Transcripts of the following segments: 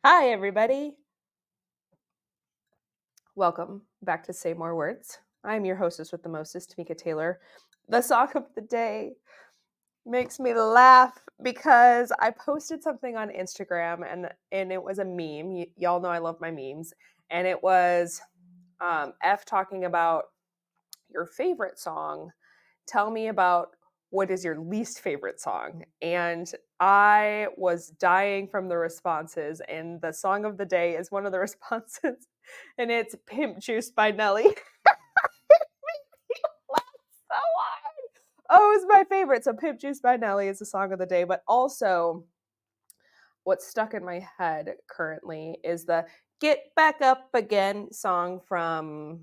Hi, everybody. Welcome back to Say More Words. I'm your hostess with the mostest, Tamika Taylor. The song of the day makes me laugh because I posted something on Instagram and it was a meme. Y'all know I love my memes. And it was F talking about your favorite song. Tell me about what is your least favorite song. And I was dying from the responses, and the song of the day is one of the responses, and it's Pimp Juice by Nelly. It made me laugh so hard. Oh, it's my favorite. So Pimp Juice by Nelly is the song of the day, but also what's stuck in my head currently is the Get Back Up Again song from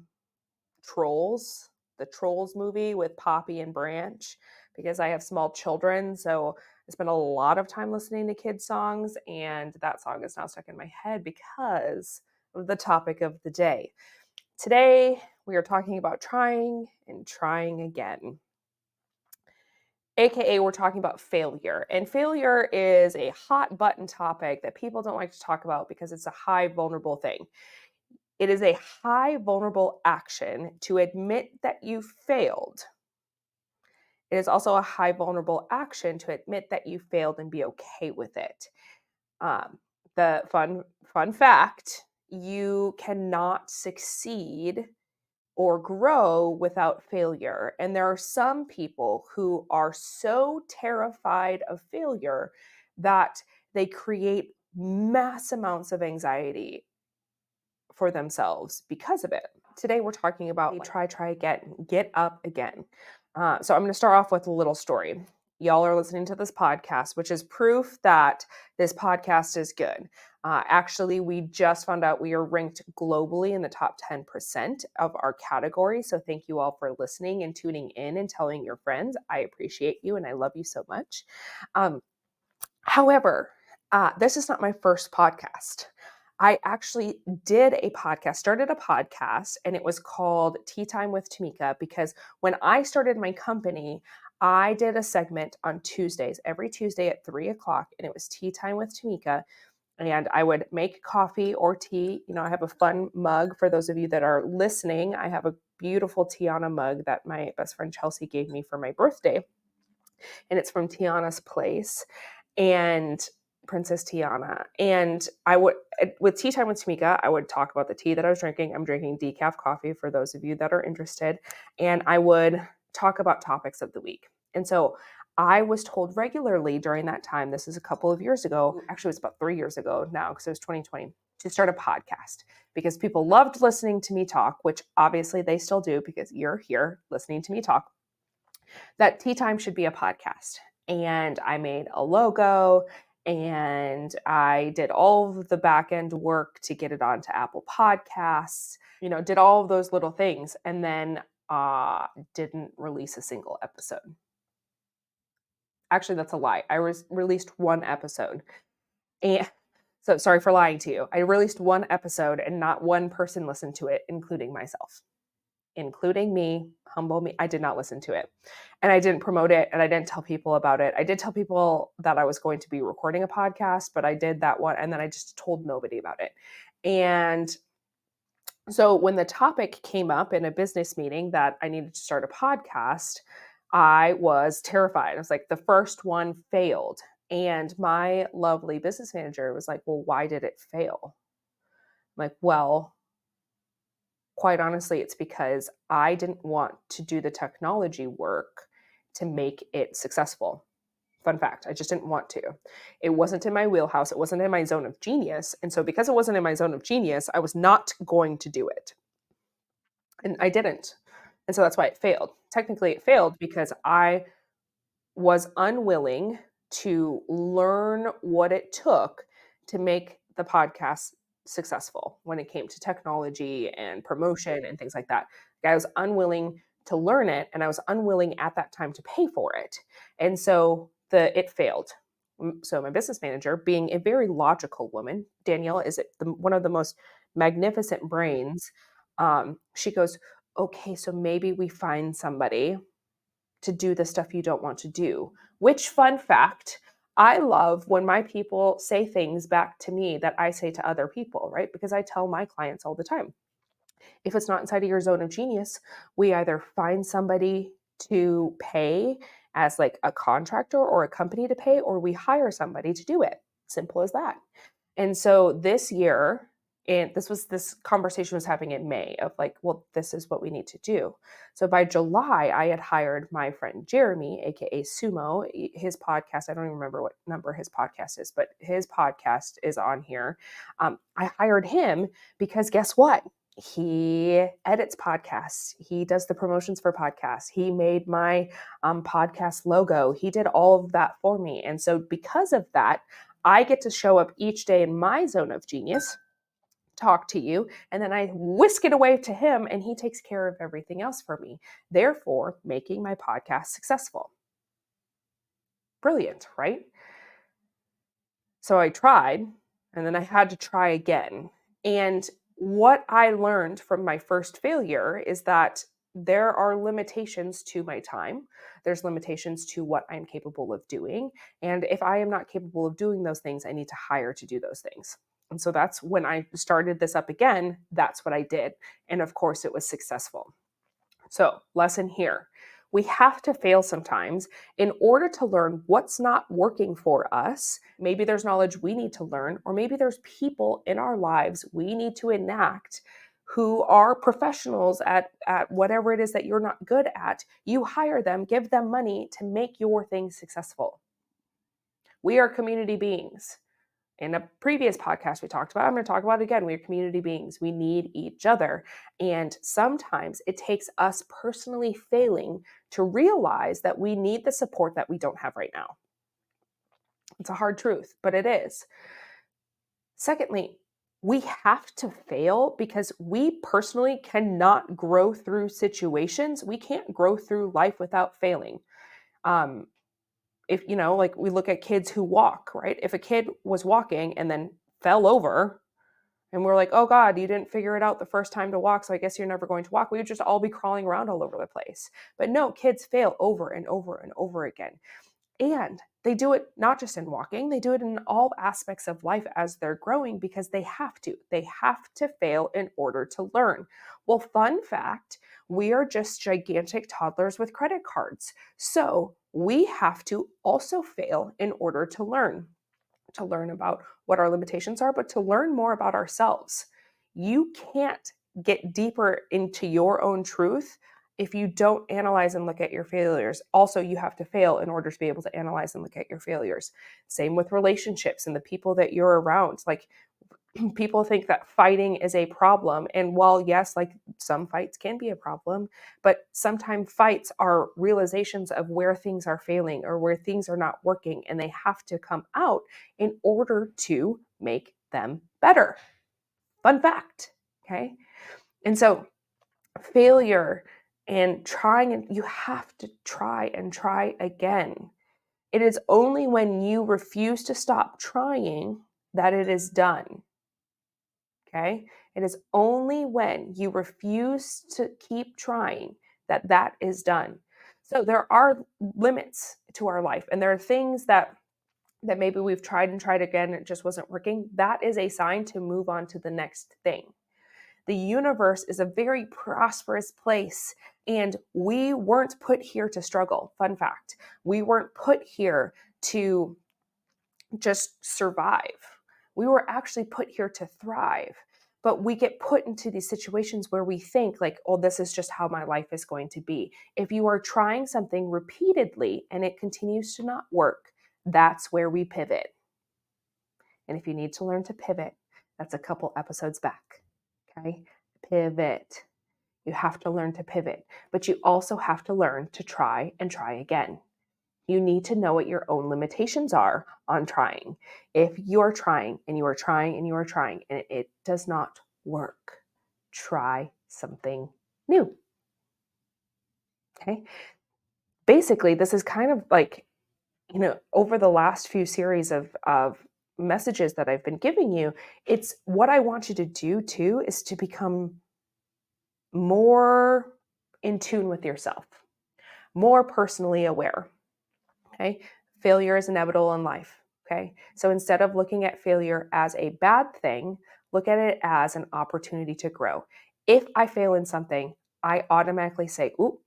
Trolls, the Trolls movie with Poppy and Branch, because I have small children. So I spend a lot of time listening to kids' songs, and that song is now stuck in my head because of the topic of the day. Today, we are talking about trying and trying again. AKA, we're talking about failure. And failure is a hot button topic that people don't like to talk about because it's a high vulnerable thing. It is a high vulnerable action to admit that you failed. It is also a high vulnerable action to admit that you failed and be okay with it. Um, the fun fact: you cannot succeed or grow without failure. And there are some people who are so terrified of failure that they create mass amounts of anxiety for themselves because of it. Today, we're talking about try again, get up again. So, I'm going to start off with a little story. Y'all are listening to this podcast, which is proof that this podcast is good. Actually, we just found out we are ranked globally in the top 10% of our category. So, thank you all for listening and tuning in and telling your friends. I appreciate you and I love you so much. However, this is not my first podcast. I actually started a podcast, and it was called Tea Time with Tamika because when I started my company, I did a segment on Tuesdays, every Tuesday at 3:00, and it was Tea Time with Tamika. And I would make coffee or tea. I have a fun mug for those of you that are listening. I have a beautiful Tiana mug that my best friend Chelsea gave me for my birthday, and it's from Tiana's Place. And Princess Tiana. And I would, with Tea Time with Tamika, I would talk about the tea that I was drinking. I'm drinking decaf coffee for those of you that are interested. And I would talk about topics of the week. And so I was told regularly during that time, this is a couple of years ago, actually, it's about 3 years ago now, because it was 2020, to start a podcast because people loved listening to me talk, which obviously they still do because you're here listening to me talk. That Tea Time should be a podcast. And I made a logo and I did all of the back end work to get it onto Apple Podcasts, did all of those little things, and then didn't release a single episode. Actually, that's a lie. I released one episode. And so sorry for lying to you. I released one episode and not one person listened to it, including myself. Including me, humble me. I did not listen to it. And I didn't promote it and I didn't tell people about it. I did tell people that I was going to be recording a podcast, but I did that one and then I just told nobody about it. And so when the topic came up in a business meeting that I needed to start a podcast, I was terrified. I was like, the first one failed. And my lovely business manager was like, well, why did it fail? I'm like, well, quite honestly, it's because I didn't want to do the technology work to make it successful. Fun fact, I just didn't want to. It wasn't in my wheelhouse. It wasn't in my zone of genius. And so because it wasn't in my zone of genius, I was not going to do it. And I didn't. And so that's why it failed. Technically, it failed because I was unwilling to learn what it took to make the podcast successful when it came to technology and promotion and things like that. I was unwilling to learn it, and I was unwilling at that time to pay for it. And so it failed. So my business manager, being a very logical woman, Danielle is one of the most magnificent brains. She goes, okay, so maybe we find somebody to do the stuff you don't want to do. Which, fun fact, I love when my people say things back to me that I say to other people, right? Because I tell my clients all the time, if it's not inside of your zone of genius, we either find somebody to pay as like a contractor or a company to pay, or we hire somebody to do it. Simple as that. And so this year, and this conversation was happening in May of like, well, this is what we need to do. So by July, I had hired my friend Jeremy, aka Sumo. His podcast, I don't even remember what number his podcast is, but his podcast is on here. I hired him because guess what? He edits podcasts. He does the promotions for podcasts. He made my podcast logo. He did all of that for me. And so because of that, I get to show up each day in my zone of genius, talk to you, and then I whisk it away to him and he takes care of everything else for me, therefore making my podcast successful. Brilliant, right? So I tried, and then I had to try again. And what I learned from my first failure is that there are limitations to my time. There's limitations to what I'm capable of doing. And if I am not capable of doing those things, I need to hire to do those things. And so that's when I started this up again. That's what I did. And of course, it was successful. So, lesson here. We have to fail sometimes in order to learn what's not working for us. Maybe there's knowledge we need to learn, or maybe there's people in our lives we need to enact who are professionals at whatever it is that you're not good at. You hire them, give them money to make your thing successful. We are community beings. In a previous podcast we talked about, I'm going to talk about it again. We're community beings. We need each other. And sometimes it takes us personally failing to realize that we need the support that we don't have right now. It's a hard truth, but it is. Secondly, we have to fail because we personally cannot grow through situations. We can't grow through life without failing. If, like we look at kids who walk, right? If a kid was walking and then fell over and we're like, oh God, you didn't figure it out the first time to walk, so I guess you're never going to walk. We would just all be crawling around all over the place. But no, kids fail over and over and over again. And they do it not just in walking, they do it in all aspects of life as they're growing because they have to. They have to fail in order to learn. Well, fun fact, we are just gigantic toddlers with credit cards. So we have to also fail in order to learn about what our limitations are, but to learn more about ourselves. You can't get deeper into your own truth if you don't analyze and look at your failures. Also, you have to fail in order to be able to analyze and look at your failures. Same with relationships and the people that you're around. Like, people think that fighting is a problem. And while, yes, like some fights can be a problem, but sometimes fights are realizations of where things are failing or where things are not working, and they have to come out in order to make them better. Fun fact. Okay. And so failure and trying, and you have to try and try again. It is only when you refuse to stop trying that it is done. Okay? It is only when you refuse to keep trying that that is done. So there are limits to our life, and there are things that maybe we've tried and tried again and it just wasn't working. That is a sign to move on to the next thing. The universe is a very prosperous place, and we weren't put here to struggle. Fun fact, we weren't put here to just survive. We were actually put here to thrive. But we get put into these situations where we think like, oh, this is just how my life is going to be. If you are trying something repeatedly and it continues to not work, that's where we pivot. And if you need to learn to pivot, that's a couple episodes back. Okay? Pivot. You have to learn to pivot, but you also have to learn to try and try again. You need to know what your own limitations are on trying. If you're trying and you are trying and you are trying and it does not work, try something new. Okay? Basically, this is kind of like, over the last few series of messages that I've been giving you, it's what I want you to do too is to become more in tune with yourself, more personally aware. Okay. failure is inevitable in life. Okay. So instead of looking at failure as a bad thing, look at it as an opportunity to grow. If I fail in something, I automatically say, ooh,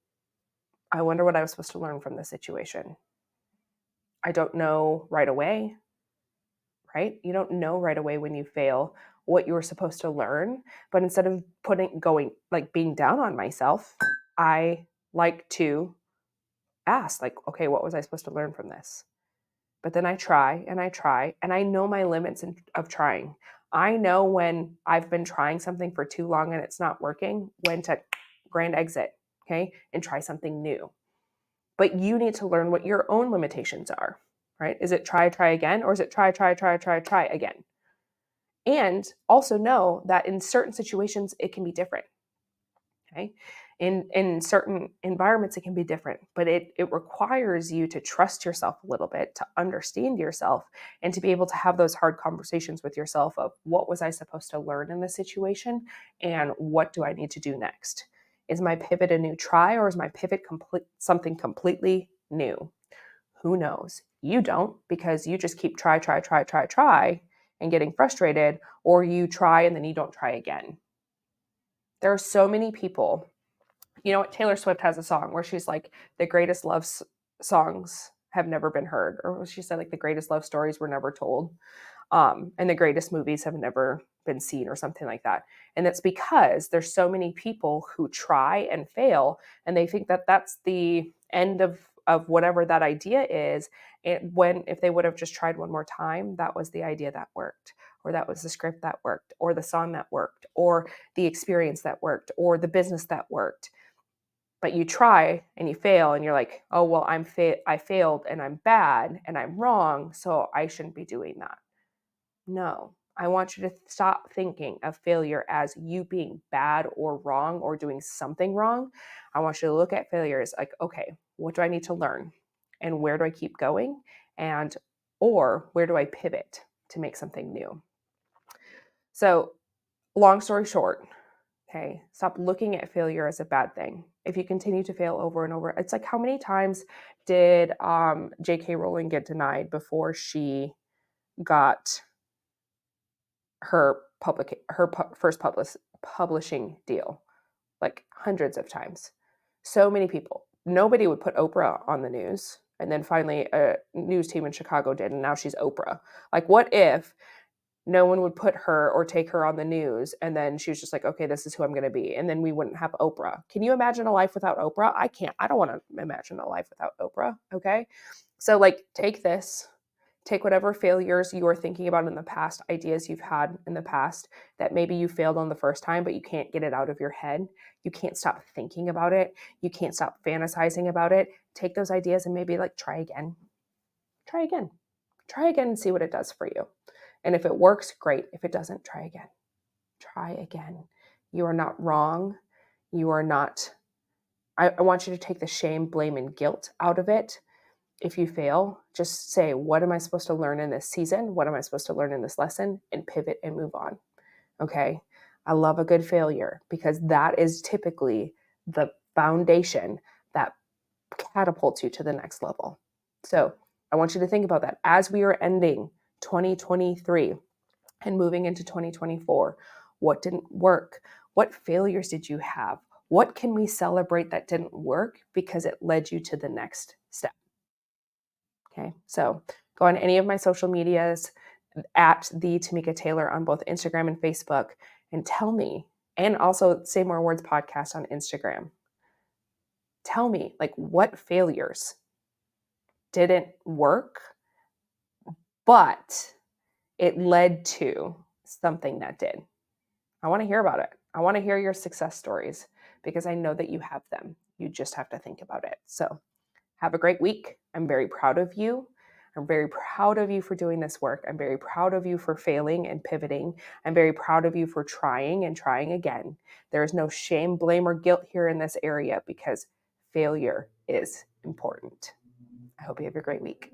I wonder what I was supposed to learn from this situation. I don't know right away, right? You don't know right away when you fail what you were supposed to learn. But instead of being down on myself, I like to ask, like, okay, what was I supposed to learn from this? But then I try and I try, and I know my limits of trying. I know when I've been trying something for too long and it's not working, when to grand exit, okay, and try something new. But you need to learn what your own limitations are, right? Is it try again, or is it try again? And also know that in certain situations, it can be different. Okay. In certain environments, it can be different, but it requires you to trust yourself a little bit, to understand yourself, and to be able to have those hard conversations with yourself of what was I supposed to learn in this situation and what do I need to do next? Is my pivot a new try, or is my pivot something completely new? Who knows? You don't, because you just keep try and getting frustrated, or you try and then you don't try again. There are so many people. You know what? Taylor Swift has a song where she's like, the greatest love songs have never been heard. Or she said, like, the greatest love stories were never told. And the greatest movies have never been seen, or something like that. And it's because there's so many people who try and fail, and they think that that's the end of whatever that idea is. If they would have just tried one more time, that was the idea that worked, or that was the script that worked, or the song that worked, or the experience that worked, or the business that worked. But you try and you fail, and you're like, oh, well, I failed and I'm bad and I'm wrong, so I shouldn't be doing that. No, I want you to stop thinking of failure as you being bad or wrong or doing something wrong. I want you to look at failure as like, okay, what do I need to learn? And where do I keep going? Or where do I pivot to make something new? So, long story short, okay, stop looking at failure as a bad thing. If you continue to fail over and over, it's like, how many times did J.K. Rowling get denied before she got first publishing deal? Like, hundreds of times. So many people. Nobody would put Oprah on the news, and then finally a news team in Chicago did, and now she's Oprah. Like, what if no one would put her or take her on the news, and then she was just like, okay, this is who I'm going to be, and then we wouldn't have Oprah? Can you imagine a life without Oprah? I can't. I don't want to imagine a life without Oprah. Okay, so like, take whatever failures you are thinking about in the past, ideas you've had in the past that maybe you failed on the first time, but you can't get it out of your head. You can't stop thinking about it. You can't stop fantasizing about it. Take those ideas and maybe like try again. Try again. Try again and see what it does for you. And if it works, great. If it doesn't, try again. Try again. You are not wrong. You are not. I want you to take the shame, blame, and guilt out of it. If you fail, just say, what am I supposed to learn in this season? What am I supposed to learn in this lesson? And pivot and move on. Okay. I love a good failure, because that is typically the foundation that catapults you to the next level. So I want you to think about that as we are ending 2023 and moving into 2024. What didn't work? What failures did you have? What can we celebrate that didn't work because it led you to the next step? Okay, so go on any of my social medias at the Tamika Taylor on both Instagram and Facebook, and tell me, and also Say More Words podcast on Instagram. Tell me, like, what failures didn't work, but it led to something that did. I want to hear about it. I want to hear your success stories, because I know that you have them. You just have to think about it. So have a great week. I'm very proud of you. I'm very proud of you for doing this work. I'm very proud of you for failing and pivoting. I'm very proud of you for trying and trying again. There is no shame, blame, or guilt here in this area, because failure is important. I hope you have a great week.